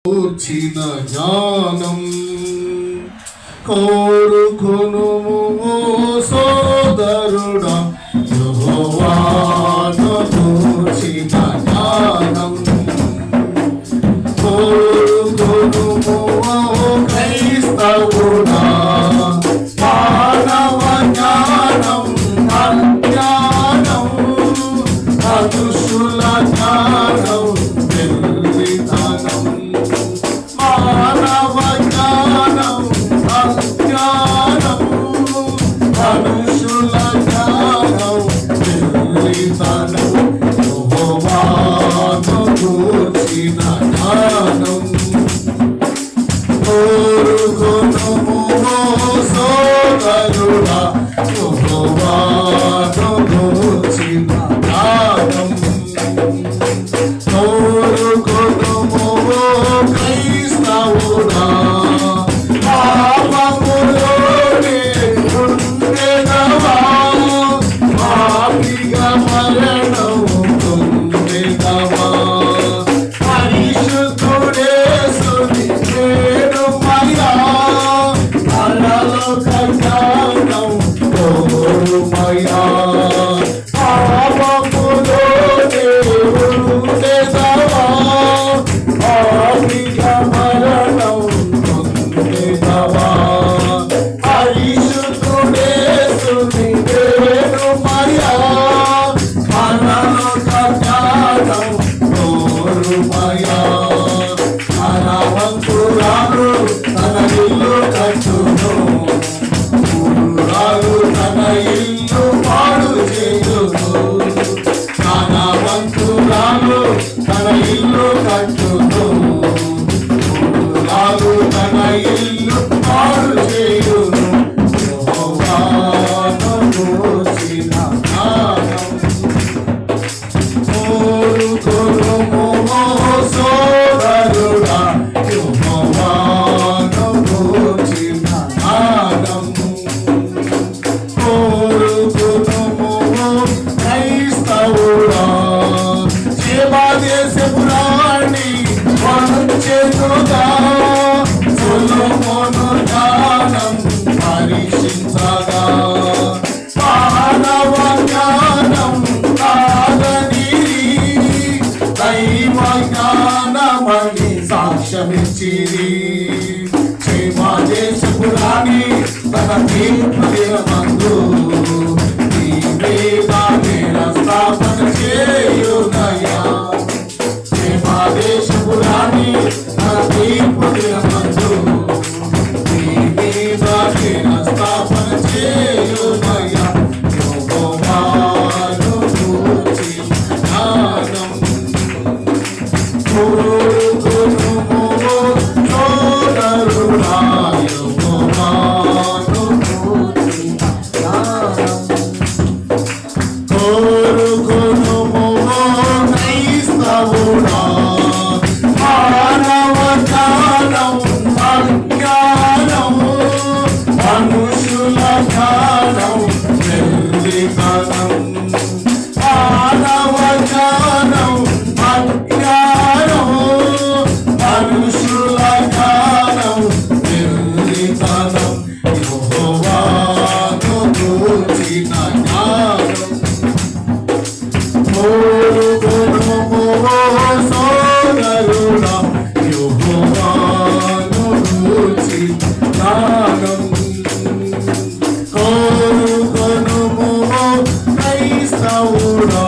కూర్చిన జ్ఞానం కోరుకొనుము సోదరుడా, యెహోవాను కూర్చిన జ్ఞానం కోరుకొనుము క్రైస్తవుడా. మానవ జ్ఞానం అజ్ఞానం, మనుషుల జ్ఞానం వెర్రితనం. మానవ జ్ఞానం అజ్ఞానం, మనుషుల జ్ఞానం వెర్రితనం. యెహోవాను కూర్చిన జ్ఞానం కోరుకొనుము సోదరుడా, యెహోవాను కూర్చిన జ్ఞానం కోరుకొనుము క్రైస్తవుడా. పాపములోనే ఉండెదవా, పాపిగా మరణము పొందెదవా. పరిశుద్ధుడేసుని వేడుమయ్యా, పరలోక జ్ఞానం కోరుమయ్యా. పాపములోనే ఉండెదవా, పాపిగా మరణం పొందెదవా. పరిశుద్ధుడేసుని వేడుమయ్యా, పరలోక జ్ఞానం కోరుమయ్యా. ధనవంతురాలు తన ఇల్లు కట్టును, మూఢురాలు తన ఇల్లు పాడు చేయును. ధనవంతురాలు తన ఇల్లు కట్టును, మూఢురాలు తన ఇల్లు పాడు చేయును. యెహోవాను కూర్చిన జ్ఞానం కోరుకొనుము సోదరుడా, యెహోవాను కూర్చిన జ్ఞానం కోరుకొనుము క్రైస్తవుడా. దేశపు రాణి వంచెనుగా, సొలొమోను జ్ఞానం పరీక్షించగా. మానవ జ్ఞానం కాదని దైవ జ్ఞానమని సాక్ష్యమిచ్చిరి. దేశపు రాణి తన తీర్పు దినమందు స్థాపన చేయునయా. దేశపు రాణి తన తీర్పు దినమందు స్థాపన చేయునయా. యెహోవాను కూర్చిన జ్ఞానం కోరుకొనుము సోదరుడా, యెహోవాను కూర్చిన జ్ఞానం కోరుకొనుము క్రైస్తవుడా. మానవ జ్ఞానం అజ్ఞానం, మనుషుల జ్ఞానం వెర్రితనం. మానవ జ్ఞానం అజ్ఞానం, మనుషుల జ్ఞానం వెర్రితనం. యెహోవాను కూర్చిన జ్ఞానం కోరుకొనుము సోదరుడా, యెహోవాను కూర్చిన జ్ఞానం కోరుకొనుము క్రైస్తవుడా.